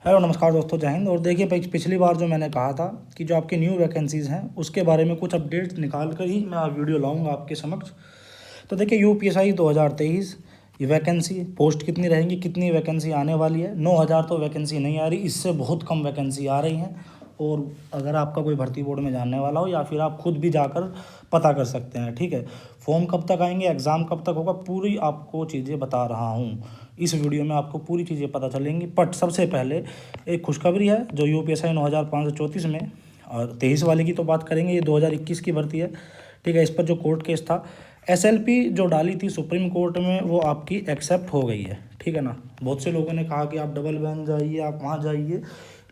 Hello नमस्कार दोस्तों, जय हिंद। और देखिए पिछली बार जो मैंने कहा था कि जो आपकी न्यू वैकेंसीज़ हैं उसके बारे में कुछ अपडेट्स निकाल कर ही मैं वीडियो लाऊंगा आपके समक्ष। तो देखिए यूपीएसआई 2023 ये वैकेंसी पोस्ट कितनी रहेंगी, कितनी वैकेंसी आने वाली है। 9,000 तो वैकेंसी नहीं आ रही, इससे बहुत कम वैकेंसी आ रही हैं। और अगर आपका कोई भर्ती बोर्ड में जानने वाला हो या फिर आप खुद भी जाकर पता कर सकते हैं, ठीक है। फॉर्म कब तक आएंगे, एग्ज़ाम कब तक होगा, पूरी आपको चीज़ें बता रहा हूँ। इस वीडियो में आपको पूरी चीज़ें पता चलेंगी। बट सबसे पहले एक खुशखबरी है जो यूपीएसआई 9,534 में, और 23 वाले की तो बात करेंगे, ये 2021 की भर्ती है, ठीक है। इस पर जो कोर्ट केस था, एसएलपी जो डाली थी सुप्रीम कोर्ट में, वो आपकी एक्सेप्ट हो गई है, ठीक है ना। बहुत से लोगों ने कहा कि आप डबल बेंच जाइए, आप वहाँ जाइए।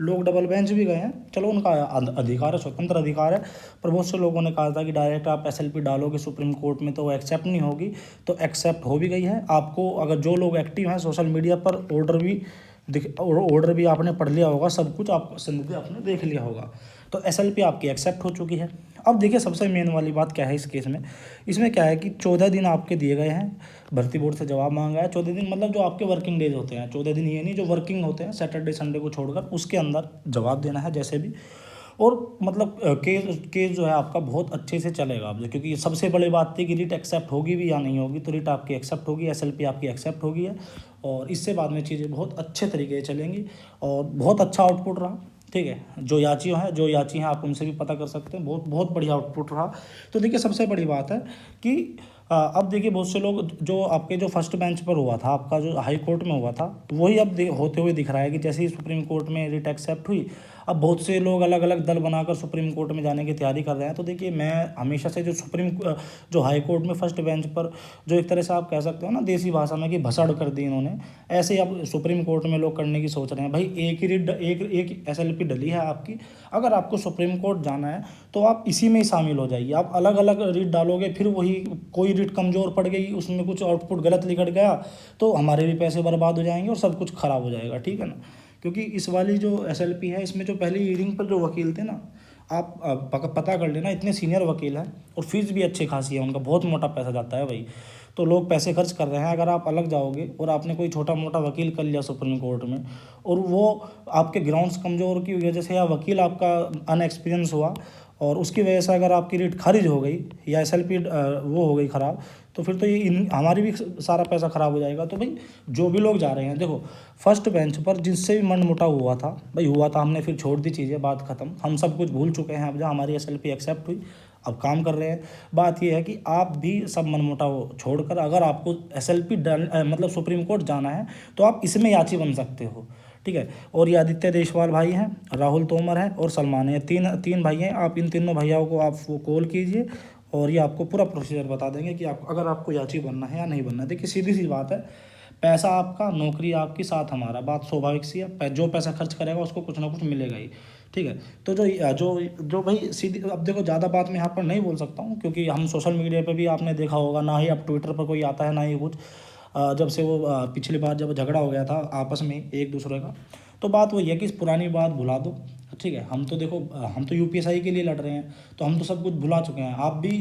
लोग डबल बेंच भी गए हैं, चलो उनका अधिकार है, स्वतंत्र अधिकार है। पर बहुत से लोगों ने कहा था कि डायरेक्ट आप एसएलपी डालोगे सुप्रीम कोर्ट में तो वो एक्सेप्ट नहीं होगी। तो एक्सेप्ट हो भी गई है। आपको अगर जो लोग एक्टिव हैं सोशल मीडिया पर, ऑर्डर भी आपने पढ़ लिया होगा, सब कुछ आप संदिग्ध आपने देख लिया होगा। तो एसएलपी आपकी एक्सेप्ट हो चुकी है। अब देखिए सबसे मेन वाली बात क्या है इस केस में। इसमें क्या है कि 14 दिन आपके दिए गए हैं, भर्ती बोर्ड से जवाब मांगा है। 14 दिन मतलब जो आपके वर्किंग डेज होते हैं, 14 दिन ये नहीं, जो वर्किंग होते हैं सैटरडे संडे को छोड़कर, उसके अंदर जवाब देना है जैसे भी। और मतलब केस केस जो है आपका बहुत अच्छे से चलेगा अब, क्योंकि सबसे बड़ी बात थी कि रिट एक्सेप्ट होगी भी या नहीं होगी। तो रिट आपकी एक्सेप्ट होगी, एसएलपी आपकी एक्सेप्ट होगी है। और इससे बाद में चीज़ें बहुत अच्छे तरीके से चलेंगी और बहुत अच्छा आउटपुट रहा, ठीक है। जो याची हैं आप उनसे भी पता कर सकते हैं, बहुत बहुत बढ़िया आउटपुट रहा। तो देखिए सबसे बड़ी बात है कि अब देखिए बहुत से लोग जो आपके जो फर्स्ट बेंच पर हुआ था, आपका जो हाई कोर्ट में हुआ था, वही अब होते हुए दिख रहा है कि जैसे ही सुप्रीम कोर्ट में रिट एक्सेप्ट हुई, अब बहुत से लोग अलग अलग दल बनाकर सुप्रीम कोर्ट में जाने की तैयारी कर रहे हैं। तो देखिए मैं हमेशा से जो हाई कोर्ट में फर्स्ट बेंच पर, जो एक तरह से आप कह सकते हो ना देसी भाषा में कि भसड़ कर दी इन्होंने, ऐसे ही अब सुप्रीम कोर्ट में लोग करने की सोच रहे हैं। भाई एक ही रिट एक एसएलपी डली है आपकी, अगर आपको सुप्रीम कोर्ट जाना है तो आप इसी में ही शामिल हो जाइए। आप अलग अलग रिट डालोगे, फिर वही कोई रिट कमज़ोर पड़ गई, उसमें कुछ आउटपुट गलत निकल गया, तो हमारे भी पैसे बर्बाद हो जाएंगे और सब कुछ खराब हो जाएगा, ठीक है ना। क्योंकि इस वाली जो एसएलपी है, इसमें जो पहली हीयरिंग पर जो वकील थे ना, आप पता कर लेना, इतने सीनियर वकील हैं और फीस भी अच्छी खासी है उनका, बहुत मोटा पैसा जाता है भाई। तो लोग पैसे खर्च कर रहे हैं। अगर आप अलग जाओगे और आपने कोई छोटा मोटा वकील कर लिया सुप्रीम कोर्ट में, और वो आपके ग्राउंड्स कमज़ोर की वजह से, या वकील आपका अनएक्सपीरियंस हुआ और उसकी वजह से अगर आपकी रिट खारिज हो गई या एसएलपी वो हो गई ख़राब, तो फिर तो ये हमारी भी सारा पैसा ख़राब हो जाएगा। तो भाई जो भी लोग जा रहे हैं, देखो फर्स्ट बेंच पर जिससे भी मनमुटाव हुआ था भाई, हुआ था, हमने फिर छोड़ दी चीज़ें, बात ख़त्म, हम सब कुछ भूल चुके हैं। अब जहाँ हमारी एसएलपी एक्सेप्ट हुई, अब काम कर रहे हैं। बात यह है कि आप भी सब मनमुटाव छोड़कर, अगर आपको एसएलपी मतलब सुप्रीम कोर्ट जाना है, तो आप इसमें याची बन सकते हो, ठीक है। और ये आदित्य देशवाल भाई हैं, राहुल तोमर हैं और सलमान हैं, तीन तीन भाई हैं। आप इन तीनों भैयाओं को आप वो कॉल कीजिए और ये आपको पूरा प्रोसीजर बता देंगे कि आप अगर आपको याची बनना है या नहीं बनना है। देखिए सीधी सी बात है, पैसा आपका, नौकरी आपकी, साथ हमारा, बात स्वाभाविक सी है। जो पैसा खर्च करेगा उसको कुछ ना कुछ मिलेगा ही, ठीक है। तो जो जो जो भाई सीधी, अब देखो ज़्यादा बात मैं यहाँ पर नहीं बोल सकता हूँ, क्योंकि हम सोशल मीडिया पे भी आपने देखा होगा, ना ही अब ट्विटर पर कोई आता है ना ही कुछ। जब से वो पिछली बार जब झगड़ा हो गया था आपस में एक दूसरे का, तो बात वही है कि इस पुरानी बात भुला दो, ठीक है। हम तो देखो हम तो यूपीएसआई के लिए लड़ रहे हैं, तो हम तो सब कुछ भुला चुके हैं। आप भी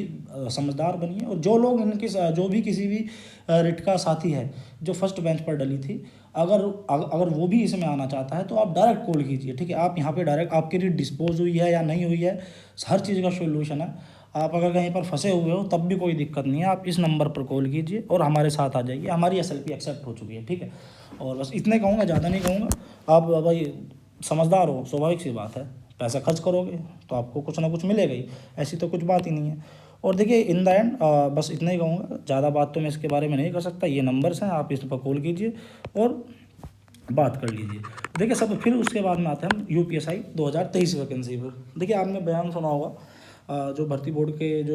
समझदार बनिए, और जो लोग इनके जो भी किसी भी रिट का साथी है जो फर्स्ट बेंच पर डली थी, अगर वो भी इसमें आना चाहता है तो आप डायरेक्ट कॉल कीजिए, ठीक है। आप यहाँ पे डायरेक्ट, आपकी रिट डिस्पोज हुई है या नहीं हुई है, हर चीज़ का सोल्यूशन है। आप अगर कहीं पर फंसे हुए हो तब भी कोई दिक्कत नहीं है, आप इस नंबर पर कॉल कीजिए और हमारे साथ आ जाइए। हमारी एसएलपी एक्सेप्ट हो चुकी है, ठीक है। और बस इतने कहूँगा, ज़्यादा नहीं कहूँगा। आप भाई समझदार हो, स्वाभाविक सी बात है, पैसा खर्च करोगे तो आपको कुछ ना कुछ मिलेगा ही, ऐसी तो कुछ बात ही नहीं है। और देखिए इन द एंड बस इतना ही कहूँगा, ज़्यादा बात तो मैं इसके बारे में नहीं कर सकता। ये नंबर्स हैं, आप इस पर कॉल कीजिए और बात कर लीजिए। देखिए सब, फिर उसके बाद में आते हैं हम यूपीएसआई 2023 वैकेंसी पर। देखिए आपने बयान सुना होगा, जो भर्ती बोर्ड के जो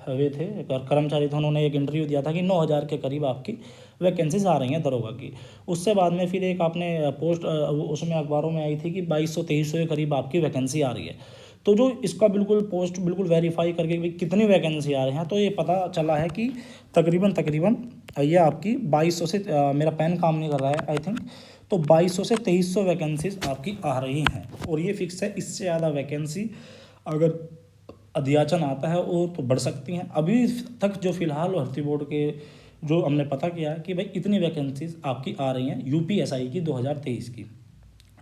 वे थे कर्मचारी थे, उन्होंने एक इंटरव्यू दिया था कि 9,000 के करीब आपकी वैकेंसीज आ रही हैं दरोगा की। उससे बाद में फिर एक आपने पोस्ट उसमें अखबारों में आई थी कि 2,200-2,300 के करीब आपकी वैकेंसी आ रही है। तो जो इसका बिल्कुल पोस्ट बिल्कुल वेरीफाई करके भाई कितनी वैकेंसी आ रही हैं, तो ये पता चला है कि तकरीबन तकरीबन ये आपकी 2,200 से मेरा पेन काम नहीं कर रहा है आई थिंक, तो 2,200 से 2,300 वैकेंसीज आपकी आ रही हैं। और ये फिक्स है, इससे ज़्यादा वैकेंसी अगर अध्याचन आता है वो तो बढ़ सकती हैं। अभी तक जो फिलहाल भर्ती बोर्ड के जो हमने पता किया है कि भाई इतनी वैकेंसीज आपकी आ रही हैं यूपीएसआई की 2023 की,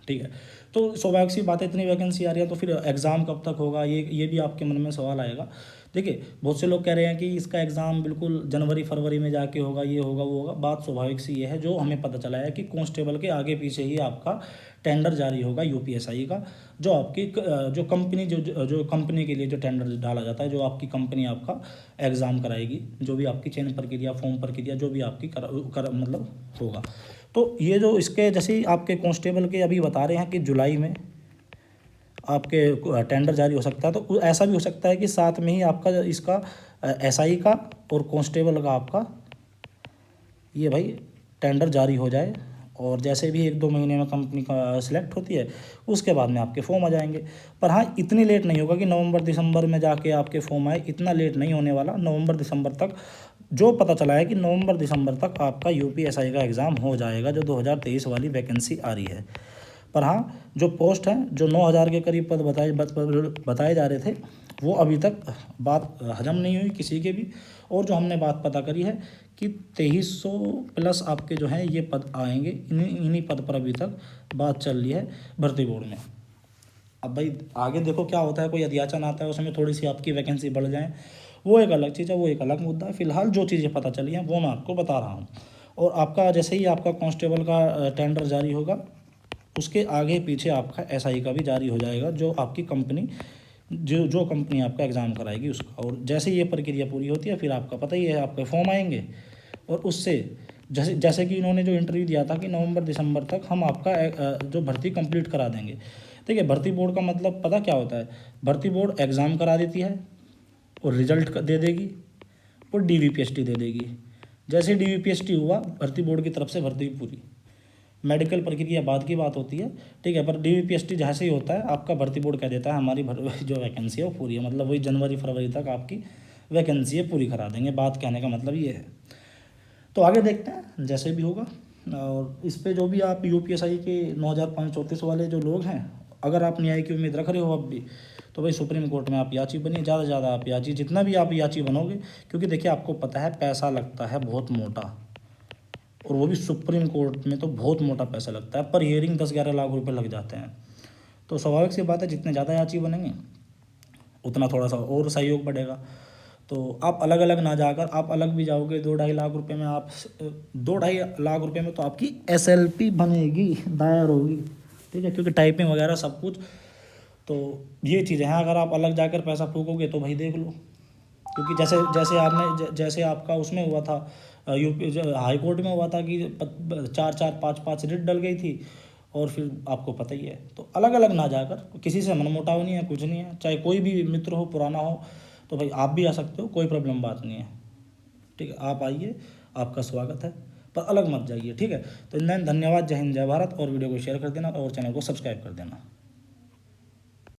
ठीक है। तो स्वाभाविक सी बात है, इतनी वैकेंसी आ रही है तो फिर एग्ज़ाम कब तक होगा, ये भी आपके मन में सवाल आएगा। देखिए बहुत से लोग कह रहे हैं कि इसका एग्ज़ाम बिल्कुल जनवरी फरवरी में जाके होगा, ये होगा वो होगा। बात स्वाभाविक सी ये है, जो हमें पता चला है कि कांस्टेबल के आगे पीछे ही आपका टेंडर जारी होगा यूपीएसआई का। जो आपकी जो कंपनी जो कंपनी के लिए जो टेंडर डाला जाता है, जो आपकी कंपनी आपका एग्ज़ाम कराएगी, जो भी आपकी चयन प्रक्रिया, फॉर्म प्रक्रिया जो भी आपकी मतलब होगा। तो ये जो इसके जैसे ही आपके कांस्टेबल के अभी बता रहे हैं कि जुलाई में आपके टेंडर जारी हो सकता है, तो ऐसा भी हो सकता है कि साथ में ही आपका इसका एसआई का और कांस्टेबल का आपका ये भाई टेंडर जारी हो जाए। और जैसे भी 1-2 महीने में कंपनी का सिलेक्ट होती है, उसके बाद में आपके फॉर्म आ जाएंगे। पर हाँ, इतनी लेट नहीं होगा कि नवंबर दिसंबर में जाके आपके फॉर्म आए, इतना लेट नहीं होने वाला। नवंबर दिसंबर तक जो पता चला है कि नवंबर दिसंबर तक आपका यूपीएसआई का एग्ज़ाम हो जाएगा, जो 2023 वाली वैकेंसी आ रही है। पर हाँ, जो पोस्ट हैं, जो 9,000 के करीब पद बताए जा रहे थे, वो अभी तक बात हजम नहीं हुई किसी के भी। और जो हमने बात पता करी है कि 2300 प्लस आपके जो हैं ये पद आएंगे। इन्हीं पद पर अभी तक बात चल रही है भर्ती बोर्ड में। अब भाई आगे देखो क्या होता है, कोई अध्याचन आता है उसमें थोड़ी सी आपकी वैकेंसी बढ़ जाए, वो एक अलग चीज़ है, वो एक अलग मुद्दा है। फिलहाल जो चीज़ें पता चली हैं वो मैं आपको बता रहा हूँ। और आपका जैसे ही आपका कांस्टेबल का टेंडर जारी होगा, उसके आगे पीछे आपका एसआई का भी जारी हो जाएगा, जो आपकी कंपनी जो कंपनी आपका एग्ज़ाम कराएगी उसका। और जैसे ये प्रक्रिया पूरी होती है, फिर आपका पता ही है, आपके फॉर्म आएंगे। और उससे जैसे कि इन्होंने जो इंटरव्यू दिया था कि नवंबर दिसंबर तक हम आपका जो भर्ती कंप्लीट करा देंगे। देखिए भर्ती बोर्ड का मतलब पता क्या होता है, भर्ती बोर्ड एग्ज़ाम करा देती है और रिजल्ट दे देगी और डीवीपीएसटी दे देगी। जैसे डीवीपीएसटी हुआ, भर्ती बोर्ड की तरफ से भर्ती पूरी। मेडिकल प्रक्रिया बाद की बात होती है, ठीक है। पर डीवीपीएसटी जैसे ही होता है, आपका भर्ती बोर्ड कह देता है हमारी जो वैकेंसी है वो पूरी है, मतलब वही जनवरी फरवरी तक आपकी वैकेंसी है पूरी करा देंगे। बात कहने का मतलब ये है। तो आगे देखते हैं जैसे भी होगा। और इस पे जो भी आप यूपीएसआई के 9,534 वाले जो लोग हैं, अगर आप न्याय की उम्मीद रख रहे हो अब भी, तो भाई सुप्रीम कोर्ट में आप याची बनिए, ज़्यादा से ज़्यादा आप याची, जितना भी आप याची बनोगे। क्योंकि देखिए आपको पता है पैसा लगता है बहुत मोटा, और वो भी सुप्रीम कोर्ट में तो बहुत मोटा पैसा लगता है। पर हियरिंग 10-11 लाख रुपए लग जाते हैं। तो स्वाभाविक सी बात है, जितने ज़्यादा याची बनेंगे उतना थोड़ा सा और सहयोग बढ़ेगा। तो आप अलग अलग ना जाकर, आप अलग भी जाओगे 2-2.5 लाख रुपए में, आप 2-2.5 लाख रुपए में तो आपकी एसएलपी बनेगी, दायर होगी, ठीक है। क्योंकि टाइपिंग वगैरह सब कुछ, तो ये चीज़ें हैं। अगर आप अलग जाकर पैसा फूकोगे तो भाई देख लो। क्योंकि जैसे आपका उसमें हुआ था, यूपी हाई कोर्ट में हुआ था कि 4-4 5-5 रिट डल गई थी। और फिर आपको पता ही है। तो अलग अलग ना जाकर, किसी से मनमुटाव नहीं है, कुछ नहीं है। चाहे कोई भी मित्र हो, पुराना हो, तो भाई आप भी आ सकते हो, कोई प्रॉब्लम बात नहीं है, ठीक है। आप आइए, आपका स्वागत है, पर अलग मत जाइए, ठीक है। तो धन्यवाद। जय हिंद, जय भारत। और वीडियो को शेयर कर देना और चैनल को सब्सक्राइब कर देना।